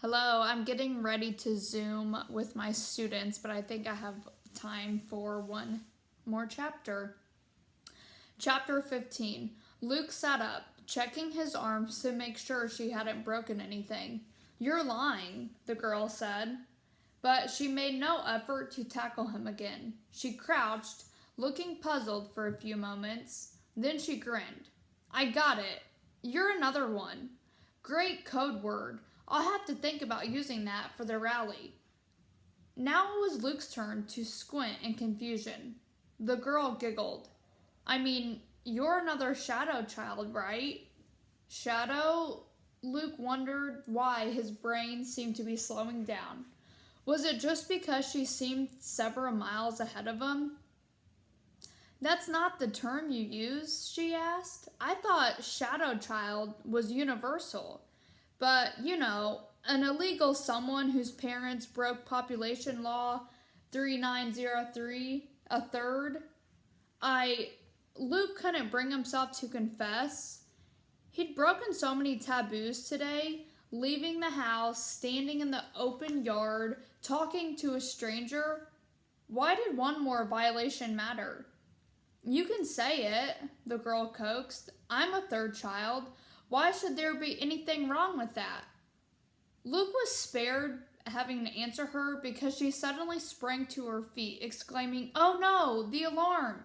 Hello, I'm getting ready to Zoom with my students, but I think I have time for one more chapter. Chapter 15. Luke sat up, checking his arms to make sure she hadn't broken anything. "You're lying," the girl said. But she made no effort to tackle him again. She crouched, looking puzzled for a few moments. Then she grinned. "I got it. You're another one. Great code word. I'll have to think about using that for the rally." Now it was Luke's turn to squint in confusion. The girl giggled. "I mean, you're another shadow child, right?" Shadow? Luke wondered why his brain seemed to be slowing down. Was it just because she seemed several miles ahead of him? "That's not the term you use," she asked. "I thought shadow child was universal. But, an illegal someone whose parents broke population law 3903 a third." Luke couldn't bring himself to confess. He'd broken so many taboos today, leaving the house, standing in the open yard, talking to a stranger. Why did one more violation matter? "You can say it," the girl coaxed. "I'm a third child. Why should there be anything wrong with that?" Luke was spared having to answer her because she suddenly sprang to her feet, exclaiming, "Oh no, the alarm!"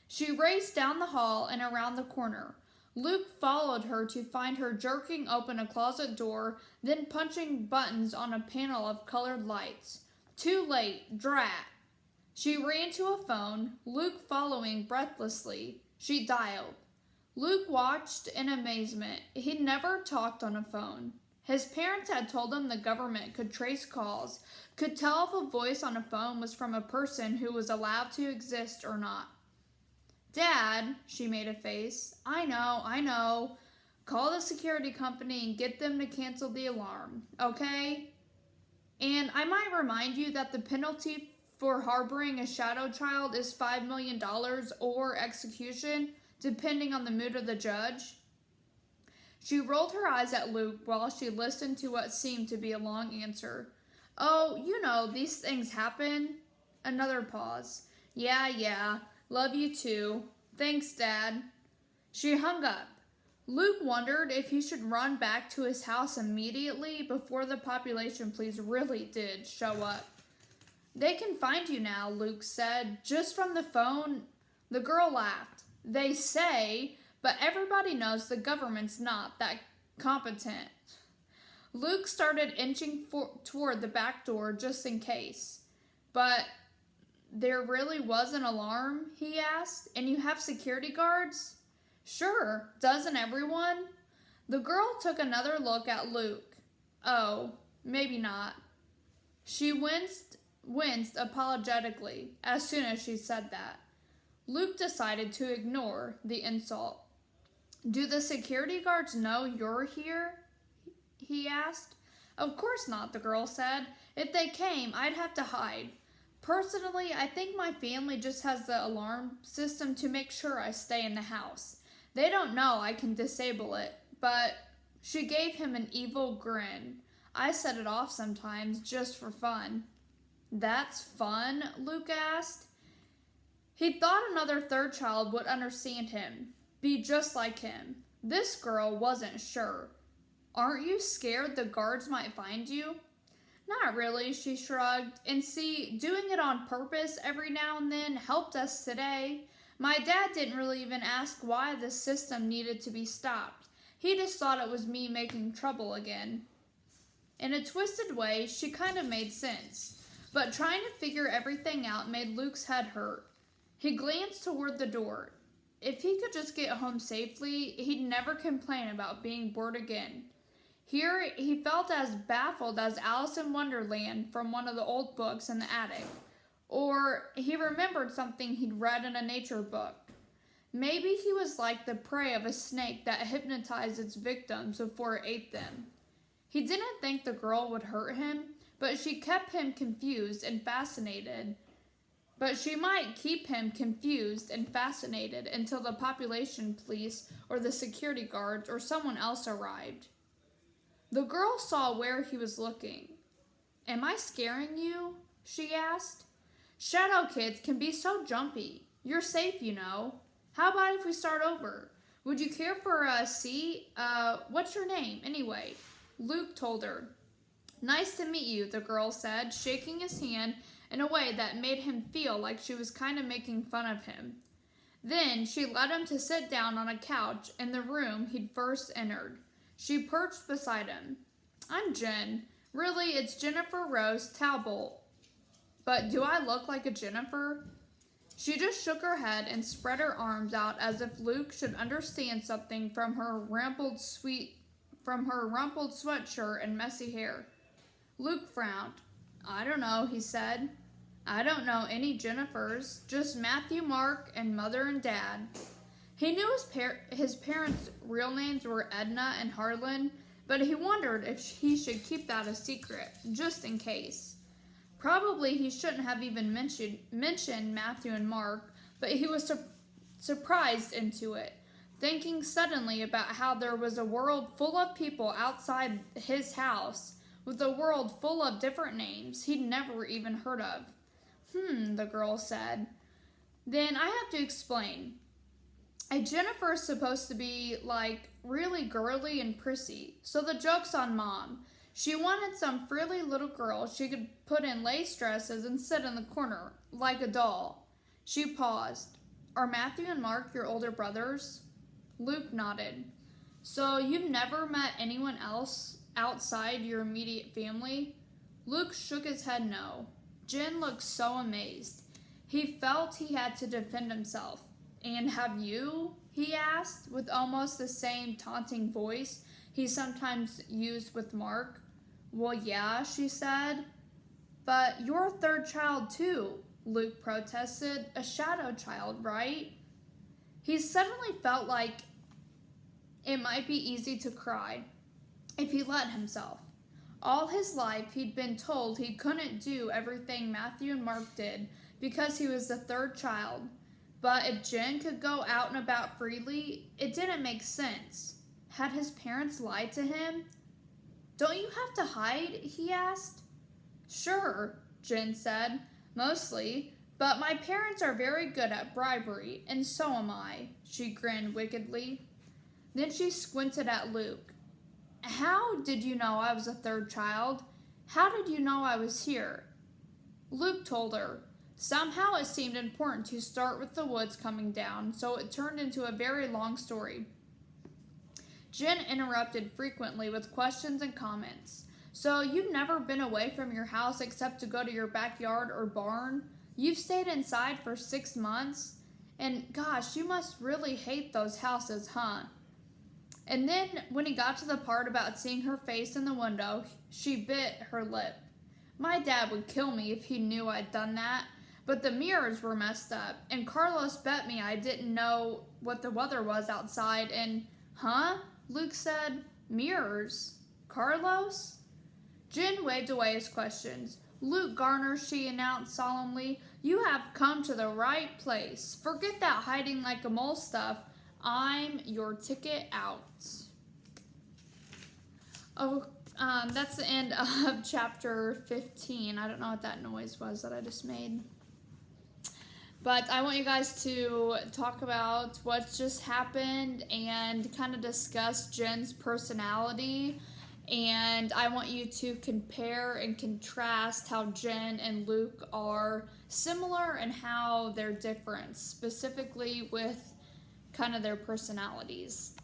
She raced down the hall and around the corner. Luke followed her to find her jerking open a closet door, then punching buttons on a panel of colored lights. Too late, drat. She ran to a phone, Luke following breathlessly. She dialed. Luke watched in amazement. He'd never talked on a phone. His parents had told him the government could trace calls, could tell if a voice on a phone was from a person who was allowed to exist or not. "Dad," she made a face. I know. Call the security company and get them to cancel the alarm, okay? And I might remind you that the penalty for harboring a shadow child is $5 million or execution, depending on the mood of the judge." She rolled her eyes at Luke while she listened to what seemed to be a long answer. "Oh, these things happen." Another pause. Yeah. Love you too. Thanks, Dad." She hung up. Luke wondered if he should run back to his house immediately before the population police really did show up. "They can find you now," Luke said, "just from the phone." The girl laughed. "They say, but everybody knows the government's not that competent." Luke started inching toward the back door just in case. "But there really was an alarm?" he asked. "And you have security guards?" "Sure, doesn't everyone?" The girl took another look at Luke. "Oh, maybe not." She winced apologetically as soon as she said that. Luke decided to ignore the insult. "Do the security guards know you're here?" he asked. "Of course not," the girl said. "If they came, I'd have to hide. Personally, I think my family just has the alarm system to make sure I stay in the house. They don't know I can disable it, but..." She gave him an evil grin. "I set it off sometimes, just for fun." "That's fun?" Luke asked. He thought another third child would understand him, be just like him. This girl wasn't sure. "Aren't you scared the guards might find you?" "Not really," she shrugged. "And see, doing it on purpose every now and then helped us today. My dad didn't really even ask why the system needed to be stopped. He just thought it was me making trouble again." In a twisted way, she kind of made sense. But trying to figure everything out made Luke's head hurt. He glanced toward the door. If he could just get home safely, he'd never complain about being bored again. Here, he felt as baffled as Alice in Wonderland from one of the old books in the attic. Or he remembered something he'd read in a nature book. Maybe he was like the prey of a snake that hypnotized its victims before it ate them. He didn't think the girl would hurt him, but she kept him confused and fascinated. But she might keep him confused and fascinated until the population police or the security guards or someone else arrived. The girl saw where he was looking. Am I scaring you? She asked. Shadow kids can be so jumpy. You're safe, you know. How about if we start over? Would you care for a seat? What's your name, anyway? Luke told her. Nice to meet you, the girl said, shaking his hand in a way that made him feel like she was kind of making fun of him. Then she led him to sit down on a couch in the room he'd first entered. She perched beside him. I'm Jen. Really, it's Jennifer Rose Talbot. But do I look like a Jennifer? She just shook her head and spread her arms out as if Luke should understand something from her rumpled sweatshirt and messy hair. Luke frowned. I don't know, he said. I don't know any Jennifers, just Matthew, Mark, and Mother and Dad. He knew his parents' real names were Edna and Harlan, but he wondered if he should keep that a secret, just in case. Probably he shouldn't have even mentioned Matthew and Mark, but he was surprised into it, thinking suddenly about how there was a world full of people outside his house, with a world full of different names he'd never even heard of. The girl said. Then I have to explain. A Jennifer is supposed to be, like, really girly and prissy, so the joke's on Mom. She wanted some frilly little girl she could put in lace dresses and sit in the corner, like a doll. She paused. Are Matthew and Mark your older brothers? Luke nodded. So you've never met anyone else outside your immediate family? Luke shook his head no. Jen looked so amazed. He felt he had to defend himself. And have you? He asked, with almost the same taunting voice he sometimes used with Mark. Well, yeah, she said. But you're a third child too, Luke protested. A shadow child, right? He suddenly felt like it might be easy to cry if he let himself. All his life, he'd been told he couldn't do everything Matthew and Mark did because he was the third child. But if Jen could go out and about freely, it didn't make sense. Had his parents lied to him? Don't you have to hide? He asked. Sure, Jen said, mostly, but my parents are very good at bribery, and so am I, she grinned wickedly. Then she squinted at Luke. How did you know I was a third child? How did you know I was here? Luke told her. Somehow it seemed important to start with the woods coming down, so it turned into a very long story. Jen interrupted frequently with questions and comments. So you've never been away from your house except to go to your backyard or barn? You've stayed inside for 6 months? And gosh, you must really hate those houses, huh? And then, when he got to the part about seeing her face in the window, she bit her lip. My dad would kill me if he knew I'd done that, but the mirrors were messed up, and Carlos bet me I didn't know what the weather was outside, and, huh? Luke said, mirrors? Carlos? Jen waved away his questions. Luke Garner, she announced solemnly, you have come to the right place. Forget that hiding like a mole stuff. I'm your ticket out. Oh, that's the end of chapter 15. I don't know what that noise was that I just made. But I want you guys to talk about what's just happened and kind of discuss Jen's personality. And I want you to compare and contrast how Jen and Luke are similar and how they're different, specifically with kind of their personalities.